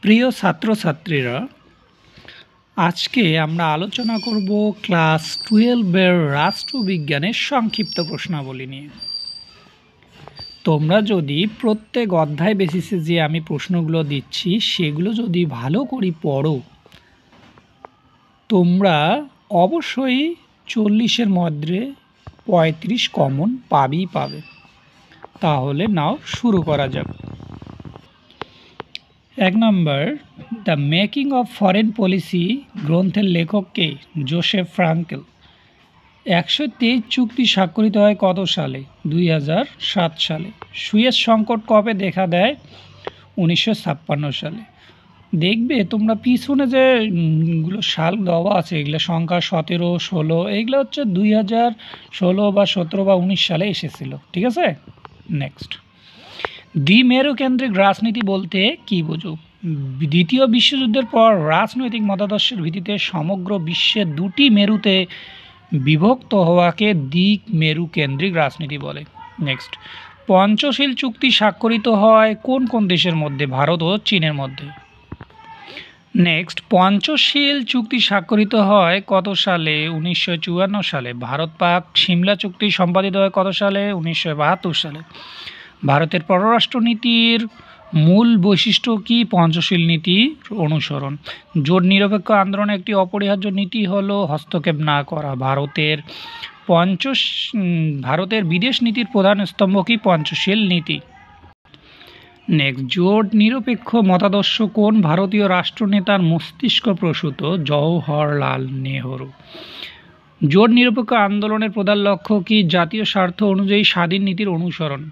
প্রিয় ছাত্রছাত্রীরা, আজকে আমরা আলোচনা করব ক্লাস 12-এর রাষ্ট্রবিজ্ঞানের সংক্ষিপ্ত প্রশ্নাবলী নিয়ে। তোমরা যদি প্রত্যেক অধ্যায় বেসিসে যে আমি প্রশ্নগুলো দিচ্ছি সেগুলো যদি ভালো করে পড়ো, তোমরা অবশ্যই 40-এর মধ্যে 35 কমন পাবে। তাহলে নাও শুরু করা যাক। 1 number, the making of foreign policy গ্রন্থের লেখক কে? Joseph Frankel. 123 চুক্তি স্বাক্ষরিত হয় কত সালে? 2007 সালে। সুয়েজ সংকট কবে দেখা দেয়? 1956 সালে। দেখবে তোমরা পিছনে যে গুলো সাল দেওয়া আছে, এগুলো সংখ্যা 17, 16, এইগুলো হচ্ছে 2016 বা 17 বা 19 সালে এসেছিল। ঠিক আছে, নেক্সট। দ্বিমেরুকেন্দ্রিক রাজনীতি বলতে কি বোঝো? দ্বিতীয় বিশ্বযুদ্ধের পর রাজনৈতিক মতাদর্শের ভিত্তিতে সমগ্র বিশ্বের দুটি মেরুতে বিভক্ত হওয়াকে দিক মেরুকেন্দ্রিক রাজনীতি বলে। নেক্সট, পঞ্চশীল চুক্তি স্বাক্ষরিত হয় কোন কোন দেশের মধ্যে? ভারত ও চীনের মধ্যে। নেক্সট, পঞ্চশীল চুক্তি স্বাক্ষরিত হয় কত সালে? 1954 সালে। ভারত পাক সিমলা চুক্তি সম্পাদিত হয় কত সালে? 1972 সালে। ভারতের পররাষ্ট্রনীতির মূল বৈশিষ্ট্য কি? পঞ্চশীল নীতি অনুসরণ। জোট নিরপেক্ষ আন্দোলনের একটি অপরিহার্য নীতি হলো হস্তক্ষেপ না করা। ভারতের বিদেশ নীতির প্রধান স্তম্ভ কি? পঞ্চশীল নীতি। নেক্সট, জোট নিরপেক্ষ মতাদর্শ কোন ভারতীয় রাষ্ট্রনেতার মস্তিষ্ক প্রসূত? জওহরলাল নেহরু। জোট নিরপেক্ষ আন্দোলনের প্রধান লক্ষ্য কি? জাতীয় স্বার্থ অনুযায়ী স্বাধীন নীতির অনুসরণ।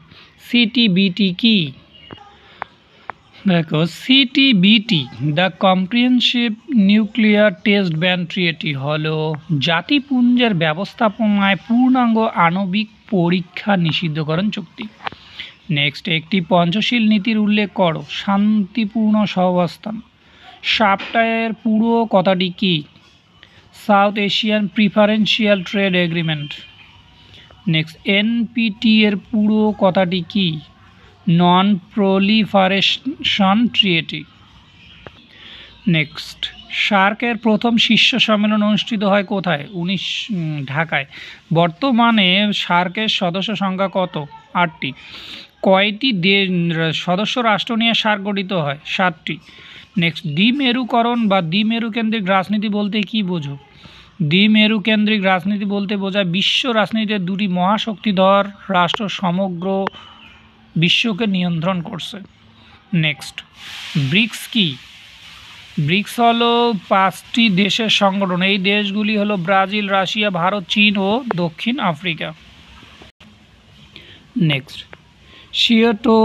সিটিবিটি কি? দেখো, CTBT the comprehensive nuclear test ban treaty হলো জাতিপুঞ্জের ব্যবস্থাপনায় পূর্ণাঙ্গ আণবিক পরীক্ষা নিষিদ্ধকরণ চুক্তি। নেক্সট, একটি পঞ্চশীল নীতির উল্লেখ করো। শান্তিপূর্ণ সহাবস্থান। সাপটায়ের পুরো কথাটি কি? South Asian preferential trade agreement. Next, NPT এর পুরো কথাটি কি? নন প্রলিফারেশন ট্রিটি। নেক্সট, সার্কের প্রথম শীর্ষ সম্মেলন অনুষ্ঠিত হয় কোথায়? ঢাকায়। বর্তমানে সার্কের সদস্য সংখ্যা কত? 8টি। কয়টি সদস্য রাষ্ট্র নিয়ে সার্ক গঠিত হয়? 7টি। নেক্সট, দ্বিমেরুকরণ বা দ্বিমেরুকেন্দ্রিক রাজনীতি বলতে কি বোঝো? দ্বিমেরুকেন্দ্রিক রাজনীতি বলতে বোঝায় বিশ্ব রাজনীতিতে দুটি মহাশক্তিধর রাষ্ট্র সমগ্র বিশ্বকে নিয়ন্ত্রণ করছে। নেক্সট, ব্রিক্স কি? ব্রিক্স হলো 5টি দেশের সংগঠন। এই দেশগুলি হলো ব্রাজিল, রাশিয়া, ভারত, চীন ও দক্ষিণ আফ্রিকা। নেক্সট, সিওটো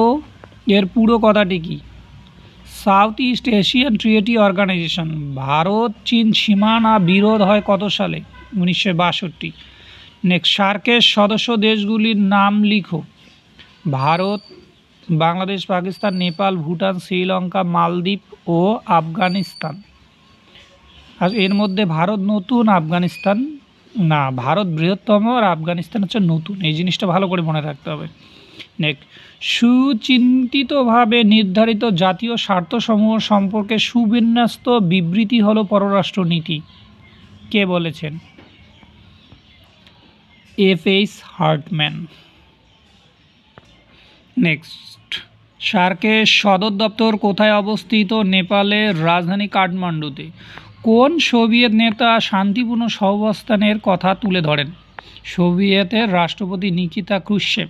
এর পুরো কথাটি কি? South east Asian treaty organization. Bharat চীন সীমানা বিরোধ হয় কত সালে? 1962। নেক্সট, সার্কের সদস্য দেশগুলির নাম লিখো। ভারত, বাংলাদেশ, পাকিস্তান, নেপাল, ভুটান, শ্রীলঙ্কা, মালদ্বীপ ও আফগানিস্তান। আর এর মধ্যে ভারত নতুন, আফগানিস্তান না। ভারত বৃহত্তম আর আফগানিস্তান হচ্ছে নতুন। এই জিনিসটা ভালো করে মনে রাখতে হবে। নেক্সট, সুচিন্তিতভাবে নির্ধারিত জাতীয় স্বার্থসমূহ সম্পর্কে সুবিন্যস্ত বিবৃতি হলো পররাষ্ট্রনীতি। কে বলেছেন? এফ.এইচ. হার্টম্যান। নেক্সট, সার্কের সদর দপ্তর কোথায় অবস্থিত? নেপালের রাজধানী কাঠমান্ডুতে। কোন সোভিয়েত নেতা শান্তিপূর্ণ সহাবস্থানের কথা তুলে ধরেন? সোভিয়েতের রাষ্ট্রপতি নিকিতা ক্রুশ্চেভ।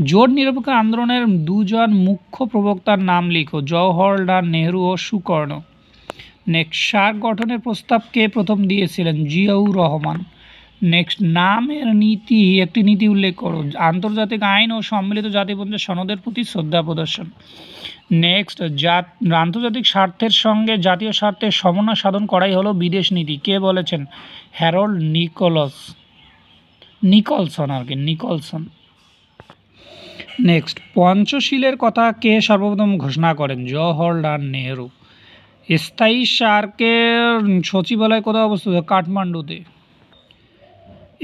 জোট নিরপেক্ষ আন্দোলনের দুজন মুখ্য প্রবক্তার নাম লিখো। জওহরলাল নেহরু ও সুকর্ণ। নেক্সট, সার্ক গঠনের প্রস্তাব কে প্রথম দিয়েছিলেন? জিয়াউর রহমান। নেক্সট, নামের নীতি একটি নীতি উল্লেখ করো। আন্তর্জাতিক আইন ও সম্মিলিত জাতিপুঞ্জের সনদের প্রতি শ্রদ্ধা প্রদর্শন। নেক্সট, আন্তর্জাতিক স্বার্থের সঙ্গে জাতীয় স্বার্থের সমন্বয় সাধন করাই হলো বিদেশ নীতি। কে বলেছেন? Harold Nicholson. নেক্সট, পঞ্চশীলের কথা কে সর্বপ্রথম ঘোষণা করেন? জওহরলাল নেহরু। স্থায়ী সার্কের সচিবালয় কোথায় অবস্থিত? কাঠমান্ডুতে।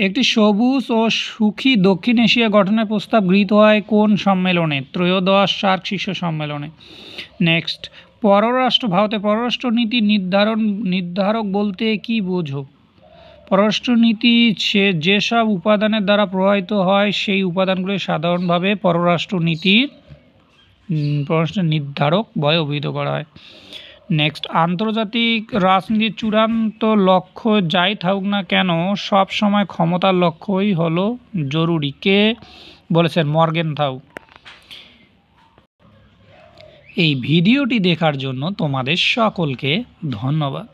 একটি সবুজ ও সুখী দক্ষিণ এশিয়া গঠনের প্রস্তাব গৃহীত হয় কোন সম্মেলনে? ত্রয়োদশ সার্ক শীর্ষ সম্মেলনে। নেক্সট, ভারতের পররাষ্ট্রনীতি নির্ধারক বলতে কি বোঝো? পররাষ্ট্রনীতি যেসব উপাদানের দ্বারা প্রভাবিত হয় সেই উপাদানগুলি সাধারণভাবে পররাষ্ট্র নির্ধারক বলে অভিহিত করা হয়। নেক্সট, আন্তর্জাতিক রাজনীতির চূড়ান্ত লক্ষ্য যাই থাকুক না কেন সব সময় ক্ষমতার লক্ষ্যই হলো জরুরি। কে বলেছেন? মর্গেনথাউ। এই ভিডিওটি দেখার জন্য তোমাদের সকলকে ধন্যবাদ।